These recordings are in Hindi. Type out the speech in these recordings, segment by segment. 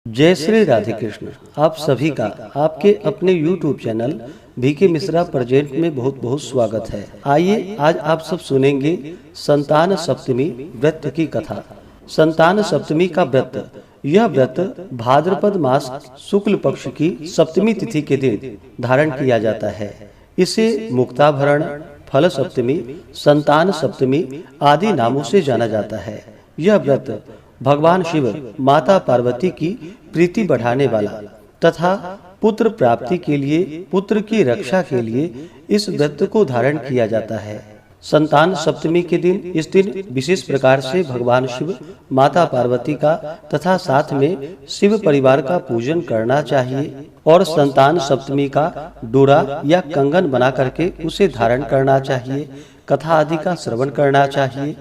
जय श्री राधे कृष्ण। आप सभी का आपके अपने YouTube channel BK Mishra present में बहुत बहुत स्वागत है। आइए आज आप सब सुनेंगे संतान सप्तमी व्रत की कथा। संतान सप्तमी का व्रत, यह व्रत भाद्रपद मास शुक्ल पक्ष की सप्तमी तिथि के दिन धारण किया जाता है। इसे मुक्ताभरण, फल सप्तमी, संतान सप्तमी आदि नामों से जाना जाता है। यह व्रत भगवान शिव, माता पार्वती की प्रीति बढ़ाने वाला तथा पुत्र प्राप्ति के लिए, पुत्र की रक्षा के लिए इस व्रत को धारण किया जाता है। संतान सप्तमी के दिन, इस दिन विशेष प्रकार से भगवान शिव, माता पार्वती का तथा साथ में शिव परिवार का पूजन करना चाहिए और संतान सप्तमी का डोरा या कंगन बना करके उसे धारण करना चाहिए। कथा आदि का श्रवण करना चाहिए।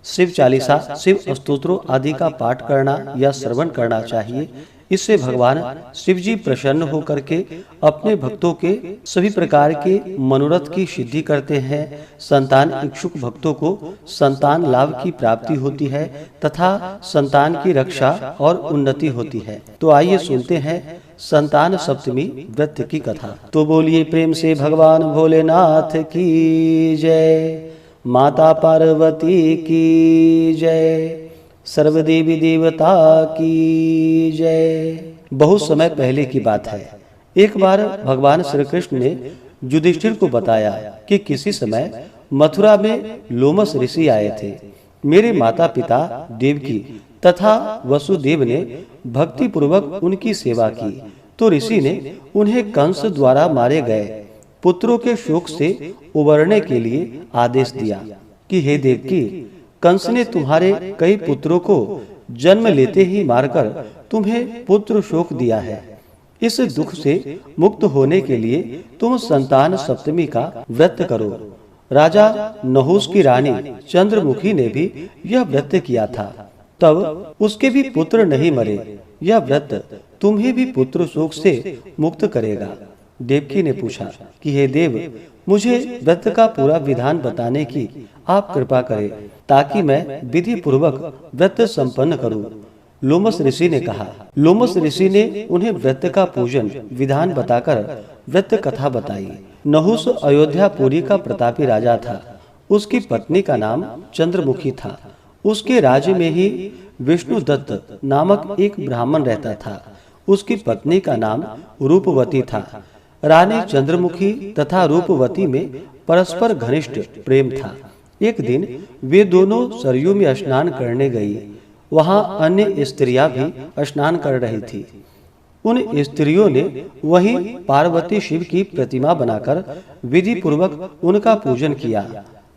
शिव चालीसा, शिव स्तोत्रों आदि का पाठ करना या श्रवण करना चाहिए। इससे भगवान शिव जी प्रसन्न होकर के अपने भक्तों के सभी प्रकार के मनोरथ की सिद्धि करते हैं। संतान इच्छुक भक्तों को संतान लाभ की प्राप्ति होती है तथा संतान की रक्षा और उन्नति होती है। तो आइए सुनते हैं संतान सप्तमी व्रत की कथा। तो बोलिए प्रेम से भगवान भोलेनाथ की जय, माता पार्वती की जय, सर्वदेवी देवता की जय। बहुत समय पहले की बात है। एक बार भगवान श्री कृष्ण ने युधिष्ठिर को बताया कि किसी समय मथुरा में लोमस ऋषि आए थे। मेरे माता पिता देवकी तथा वसुदेव ने भक्ति पूर्वक उनकी सेवा की, तो ऋषि ने उन्हें कंस द्वारा मारे गए पुत्रों के शोक से उबरने के लिए आदेश दिया कि हे देवकी, कंस ने तुम्हारे कई पुत्रों को जन्म लेते ही मारकर तुम्हें पुत्र शोक दिया है। इस दुख से मुक्त होने के लिए तुम संतान सप्तमी का व्रत करो। राजा नहुस की रानी चंद्रमुखी ने भी यह व्रत किया था, तब उसके भी पुत्र नहीं मरे। यह व्रत तुम्हें भी पुत्र शोक से मुक्त करेगा। देवकी ने पूछा कि हे देव, मुझे व्रत का पूरा विधान बताने की आप कृपा करें ताकि मैं विधि पूर्वक व्रत संपन्न करूं। लोमस ऋषि ने कहा। लोमस ऋषि ने उन्हें व्रत का पूजन विधान बताकर व्रत कथा बताई। नहुस अयोध्यापुरी का प्रतापी राजा था। उसकी पत्नी का नाम चंद्रमुखी था। उसके राज्य में ही विष्णुदत्त नामक एक ब्राह्मण रहता था। उसकी पत्नी का नाम रूपवती था। रानी चंद्रमुखी तथा रूपवती में परस्पर घनिष्ठ प्रेम था। एक दिन वे दोनों सरयू में स्नान करने गई। वहां अन्य स्त्रियां भी स्नान कर रही थी। उन स्त्रियों ने वहीं पार्वती शिव की प्रतिमा बनाकर विधि पूर्वक उनका पूजन किया।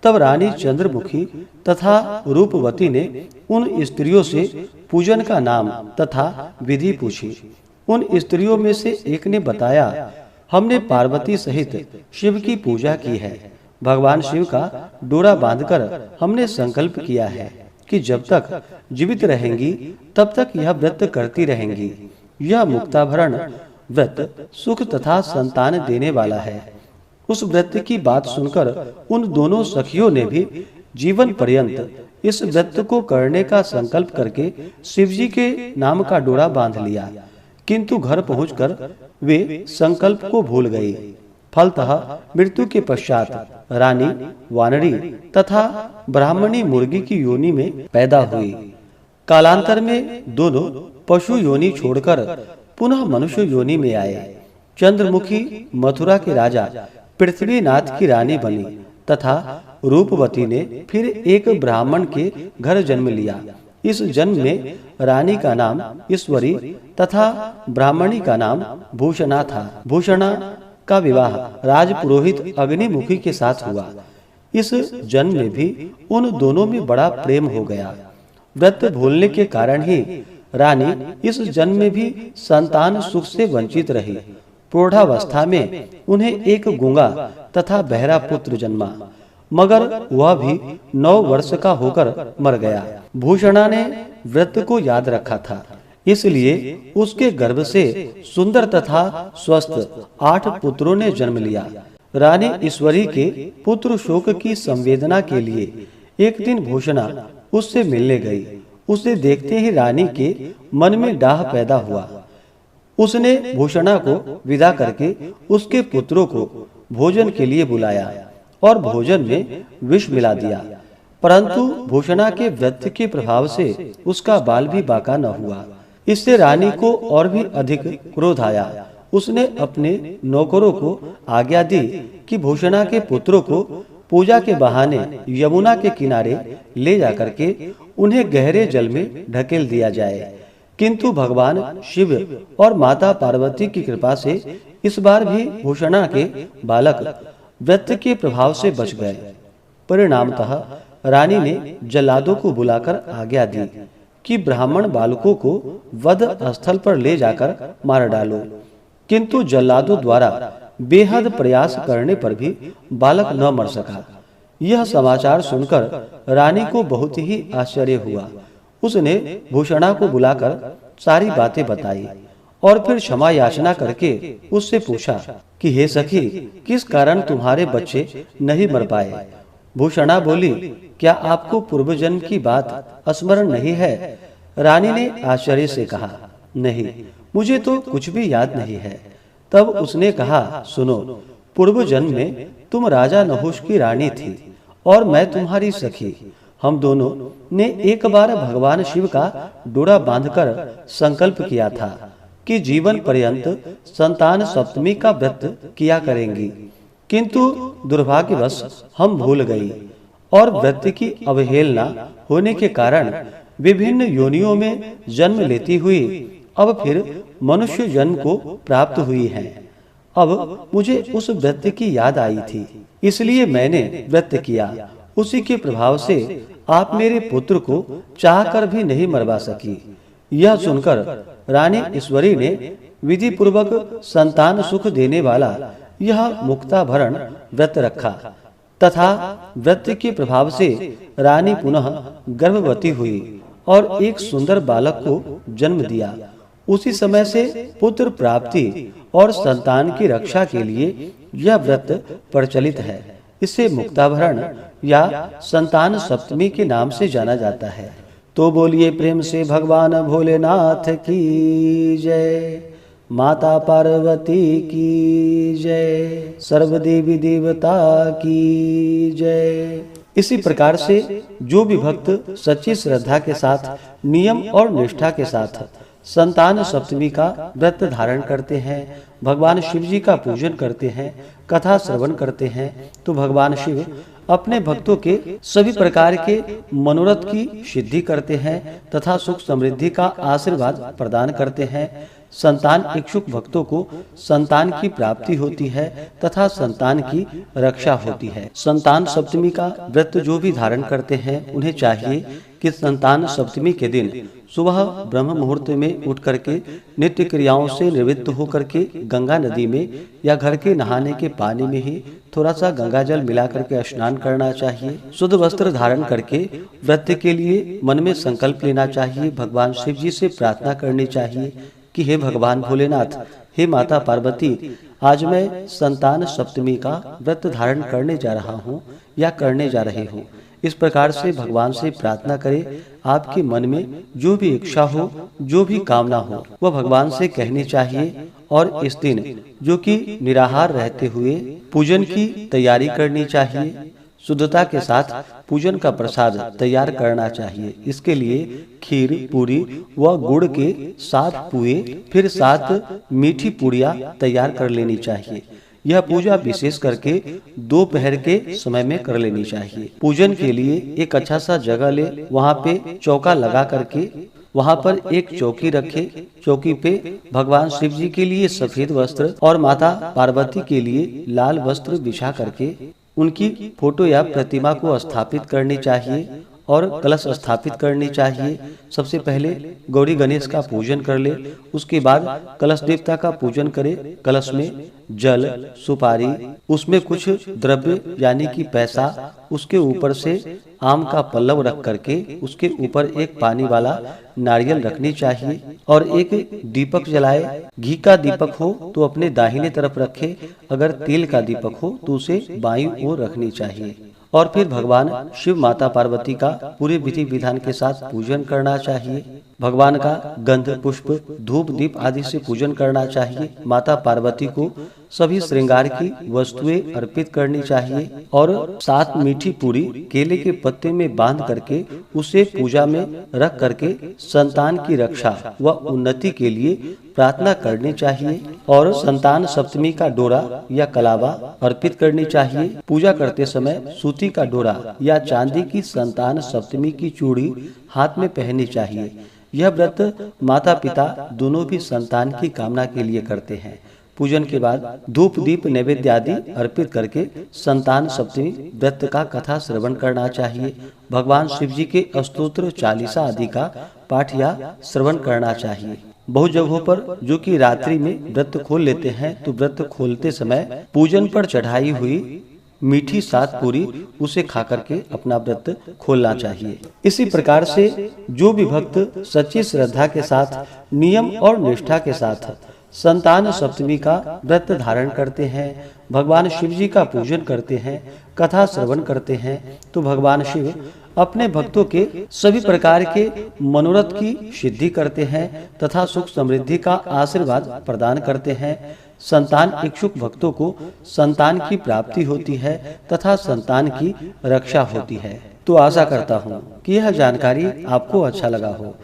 तब रानी चंद्रमुखी तथा रूपवती ने उन स्त्रियों से पूजन का नाम तथा विधि पूछी। उन स्त्रियों में से एक ने बताया, हमने पार्वती सहित शिव की पूजा की है। भगवान शिव का डोरा बांधकर हमने संकल्प किया है कि जब तक जीवित रहेंगी तब तक यह व्रत करती रहेंगी। यह मुक्ताभरण व्रत सुख तथा संतान देने वाला है। उस व्रत की बात सुनकर उन दोनों सखियों ने भी जीवन पर्यंत इस व्रत को करने का संकल्प करके शिव जी के नाम का डोरा बांध लिया। किंतु घर पहुंचकर वे संकल्प को भूल गई। फलतः मृत्यु के पश्चात रानी वानरी तथा ब्राह्मणी मुर्गी की योनि में पैदा हुई। कालांतर में दोनों पशु योनि छोड़कर पुनः मनुष्य योनि में आए। चंद्रमुखी मथुरा के राजा पृथ्वीनाथ की रानी बनी तथा रूपवती ने फिर एक ब्राह्मण के घर जन्म लिया। इस जन्म में रानी का नाम ईश्वरी तथा ब्राह्मणी का नाम भूषणा था। भूषणा का विवाह राजपुरोहित अग्निमुखी के साथ हुआ। इस जन्म में भी उन दोनों में बड़ा प्रेम हो गया। व्रत भूलने के कारण ही रानी इस जन्म में भी संतान सुख से वंचित रही। प्रौढ़ावस्था में उन्हें एक गूंगा तथा बहरा पुत्र जन्मा, मगर वह भी 9 वर्ष का होकर मर गया। भूषणा ने व्रत को याद रखा था, इसलिए उसके गर्भ से सुंदर तथा स्वस्थ 8 पुत्रों ने जन्म लिया। रानी ईश्वरी के पुत्र शोक की संवेदना के लिए एक दिन भूषणा उससे मिलने गई। उसे देखते ही रानी के मन में डाह पैदा हुआ। उसने भूषणा को विदा करके उसके पुत्रों को भोजन के लिए बुलाया और भोजन में विष मिला दिया, परंतु भूषणा के व्रत के प्रभाव से उसका बाल भी बाका न हुआ। इससे रानी को और भी अधिक क्रोध आया। उसने अपने नौकरों को आज्ञा दी कि भूषणा के पुत्रों को पूजा के बहाने यमुना के किनारे ले जाकर के उन्हें गहरे जल में ढकेल दिया जाए। किंतु भगवान शिव और माता पार्वती की कृपा से इस बार भी भूषणा के बालक व्रत के प्रभाव से बच गए। परिणामतः रानी ने जल्लादों को बुलाकर आज्ञा दी कि ब्राह्मण बालकों को वध स्थल पर ले जाकर मार डालो, किंतु जल्लादों द्वारा बेहद प्रयास करने पर भी बालक न मर सका। यह समाचार सुनकर रानी को बहुत ही आश्चर्य हुआ। उसने भूषणा को बुलाकर सारी बातें बताई और फिर क्षमा याचना करके उससे पूछा कि हे सखी, किस कारण तुम्हारे बच्चे नहीं मर पाए? भूषणा बोली, क्या आपको पूर्व जन्म की बात स्मरण नहीं है? रानी ने आश्चर्य से कहा, नहीं, मुझे तो कुछ भी याद नहीं है। तब उसने कहा, सुनो, पूर्व जन्म में तुम राजा नहुष की रानी थी और मैं तुम्हारी सखी। हम दोनों ने एक बार भगवान शिव का डोरा बांधकर संकल्प किया था कि जीवन पर्यंत संतान सप्तमी का व्रत किया करेंगी, किंतु दुर्भाग्यवश हम भूल गई और व्रत की अवहेलना होने के कारण विभिन्न योनियों में जन्म लेती हुई अब फिर मनुष्य जन्म को प्राप्त हुई है। अब मुझे उस व्रत की याद आई थी, इसलिए मैंने व्रत किया। उसी के प्रभाव से आप मेरे पुत्र को चाहकर भी नहीं मरवा सकी। यह सुनकर रानी ईश्वरी ने विधि पूर्वक संतान सुख देने वाला यह मुक्ताभरण व्रत रखा तथा व्रत के प्रभाव से रानी पुनः गर्भवती हुई और एक सुंदर बालक को जन्म दिया। उसी समय से पुत्र प्राप्ति और संतान की रक्षा के लिए यह व्रत प्रचलित है। इसे मुक्ताभरण या संतान सप्तमी के नाम से जाना जाता है। तो बोलिए प्रेम से भगवान भोलेनाथ की जय, माता पार्वती की जय, सर्वदेवी देवता की जय। इसी प्रकार से जो भी भक्त सच्ची श्रद्धा के साथ नियम और निष्ठा के साथ संतान सप्तमी का व्रत धारण करते हैं, भगवान शिव जी का पूजन करते हैं, कथा श्रवण करते हैं, तो भगवान शिव अपने भक्तों के सभी प्रकार के मनोरथ की सिद्धि करते हैं तथा सुख समृद्धि का आशीर्वाद प्रदान करते हैं। संतान इच्छुक भक्तों को संतान की प्राप्ति होती है तथा संतान की रक्षा होती है। संतान सप्तमी का व्रत जो भी धारण करते हैं उन्हें चाहिए कि संतान सप्तमी के दिन सुबह ब्रह्म मुहूर्त में उठ करके नित्य क्रियाओं से निवृत्त होकर के गंगा नदी में या घर के नहाने के पानी में ही थोड़ा सा गंगा जल मिला करके स्नान करना चाहिए। शुद्ध वस्त्र धारण करके व्रत के लिए मन में संकल्प लेना चाहिए। भगवान शिव जी से प्रार्थना करनी चाहिए कि हे भगवान भोलेनाथ, हे माता पार्वती, आज मैं संतान सप्तमी का व्रत धारण करने जा रहा हूँ या करने जा रही हूँ। इस प्रकार से भगवान से प्रार्थना करें। आपके मन में जो भी इच्छा हो, जो भी कामना हो, वह भगवान से कहनी चाहिए। और इस दिन जो कि निराहार रहते हुए पूजन की तैयारी करनी चाहिए। शुद्धता के साथ पूजन का प्रसाद तैयार करना चाहिए। इसके लिए खीर, पूरी व गुड़ के 7 पुए, फिर 7 मीठी पूड़ियाँ तैयार कर लेनी चाहिए। यह पूजा विशेष करके दोपहर के समय में कर लेनी चाहिए। पूजन के लिए एक अच्छा सा जगह ले, वहाँ पे चौका लगा करके वहाँ पर एक चौकी रखे। चौकी पे भगवान शिव जी के लिए सफेद वस्त्र और माता पार्वती के लिए लाल वस्त्र बिछा करके उनकी फोटो या प्रतिमा को स्थापित करनी चाहिए और कलश स्थापित करनी चाहिए। सबसे पहले गौरी गणेश का पूजन कर ले, उसके बाद कलश देवता का पूजन करे। कलश में जल, सुपारी, उसमें कुछ द्रव्य यानी कि पैसा, उसके ऊपर से आम का पल्लव रख करके उसके ऊपर एक पानी वाला नारियल रखनी चाहिए और एक दीपक जलाए। घी का दीपक हो तो अपने दाहिने तरफ रखे, अगर तेल का दीपक हो तो उसे बाईं ओर रखनी चाहिए। और फिर भगवान शिव माता पार्वती का पूरे विधि विधान के साथ पूजन करना चाहिए। भगवान का गंध, पुष्प, धूप, दीप आदि से पूजन करना चाहिए। माता पार्वती को सभी श्रृंगार की वस्तुएं अर्पित करनी चाहिए और 7 मीठी पूरी केले के पत्ते में बांध करके उसे पूजा में रख करके संतान की रक्षा व उन्नति के लिए प्रार्थना करनी चाहिए और संतान सप्तमी का डोरा या कलावा अर्पित करनी चाहिए। पूजा करते समय सूती का डोरा या चांदी की संतान सप्तमी की चूड़ी हाथ में पहननी चाहिए। यह व्रत माता पिता दोनों भी संतान की कामना के लिए करते हैं। पूजन के बाद धूप, दीप, नैवेद्य आदि अर्पित करके संतान सप्तमी व्रत का कथा श्रवण करना चाहिए। भगवान शिव जी के स्तोत्र, चालीसा आदि का पाठ या श्रवण करना चाहिए। बहुत जगहों पर जो कि रात्रि में व्रत खोल लेते हैं, तो व्रत खोलते समय पूजन पर चढ़ाई हुई मीठी 7 पूरी उसे खा करके अपना व्रत खोलना चाहिए। इसी प्रकार से जो भी भक्त सच्ची श्रद्धा के साथ, नियम और निष्ठा के साथ संतान सप्तमी का व्रत धारण करते हैं, भगवान शिव जी का पूजन करते हैं, कथा श्रवण करते हैं, तो भगवान शिव अपने भक्तों के सभी प्रकार के मनोरथ की सिद्धि करते हैं तथा सुख समृद्धि का आशीर्वाद प्रदान करते हैं। संतान इच्छुक भक्तों को संतान की प्राप्ति होती है तथा संतान की रक्षा होती है। तो आशा करता हूँ कि यह जानकारी आपको अच्छा लगा हो।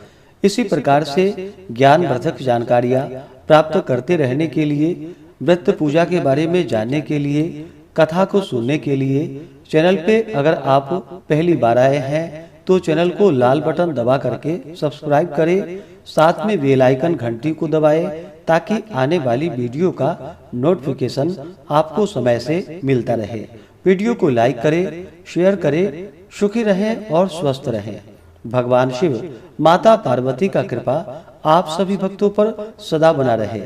इसी प्रकार से ज्ञानवर्धक जानकारियाँ प्राप्त करते रहने के लिए, व्रत पूजा के बारे में जानने के लिए, कथा को सुनने के लिए चैनल पे अगर आप पहली बार आए हैं तो चैनल को लाल बटन दबा करके सब्सक्राइब करें, साथ में बेल आइकन घंटी को दबाएं ताकि आने वाली वीडियो का नोटिफिकेशन आपको समय से मिलता रहे। वीडियो को लाइक करें, शेयर करें। सुखी रहें और स्वस्थ रहें। भगवान शिव, माता पार्वती का कृपा आप सभी भक्तों पर सदा बना रहे।